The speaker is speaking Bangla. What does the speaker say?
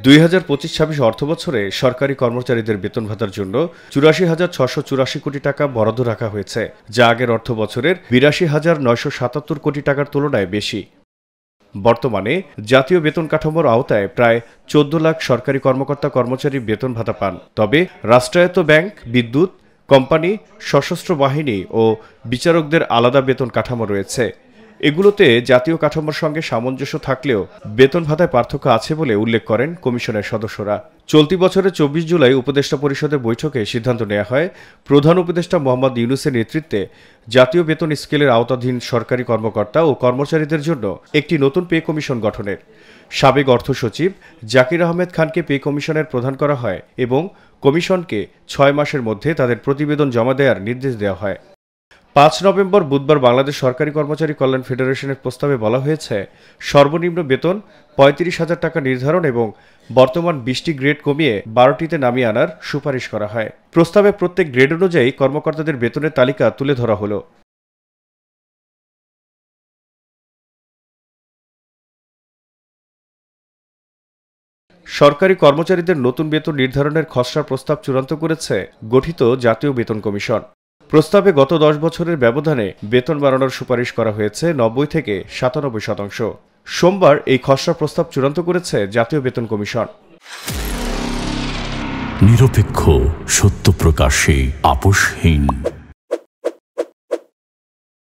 2025-26 অর্থবছরে সরকারি কর্মচারীদের বেতন ভাতার জন্য 84,684 কোটি টাকা বরাদ্দ রাখা হয়েছে, যা আগের অর্থ বছরের 82,977 কোটি টাকার তুলনায় বেশি। বর্তমানে জাতীয় বেতন কাঠামোর আওতায় প্রায় 14 লাখ সরকারি কর্মকর্তা কর্মচারী বেতন ভাতা পান। তবে রাষ্ট্রায়ত্ত ব্যাংক, বিদ্যুৎ কোম্পানি, সশস্ত্র বাহিনী ও বিচারকদের আলাদা বেতন কাঠামো রয়েছে। এগুলোতে জাতীয় কাঠামোর সঙ্গে সামঞ্জস্য থাকলেও বেতন ভাতায় পার্থক্য আছে বলে উল্লেখ করেন কমিশনের সদস্যরা। চলতি বছরের 24 জুলাই উপদেষ্টা পরিষদের বৈঠকে সিদ্ধান্ত নেওয়া হয় প্রধান উপদেষ্টা মোহাম্মদ ইউনূসের নেতৃত্বে জাতীয় বেতন স্কেলের আওতাধীন সরকারি কর্মকর্তা ও কর্মচারীদের জন্য একটি নতুন পে কমিশন গঠনের। সাবেক অর্থ সচিব জাকির আহমেদ খানকে পে কমিশনের প্রধান করা হয় এবং কমিশনকে 6 মাসের মধ্যে তাদের প্রতিবেদন জমা দেওয়ার নির্দেশ দেওয়া হয়। 5 নভেম্বর বুধবার বাংলাদেশ সরকারি কর্মচারী কল্যাণ ফেডারেশনের প্রস্তাবে বলা হয়েছে সর্বনিম্ন বেতন 35,000 টাকা নির্ধারণ এবং বর্তমান 20টি গ্রেড কমিয়ে 12টিতে নামিয়ে আনার সুপারিশ করা হয়। প্রস্তাবে প্রত্যেক গ্রেড অনুযায়ী কর্মকর্তাদের বেতনের তালিকা তুলে ধরা হলো। সরকারি কর্মচারীদের নতুন বেতন নির্ধারণের খসড়া প্রস্তাব চূড়ান্ত করেছে গঠিত জাতীয় বেতন কমিশন। প্রস্তাবে গত 10 বছরের ব্যবধানে বেতন বাড়ানোর সুপারিশ করা হয়েছে 90 থেকে 97%। সোমবার এই খসড়া প্রস্তাব চূড়ান্ত করেছে জাতীয় বেতন কমিশন। নিরপেক্ষ, সত্য প্রকাশে আপোষহীন।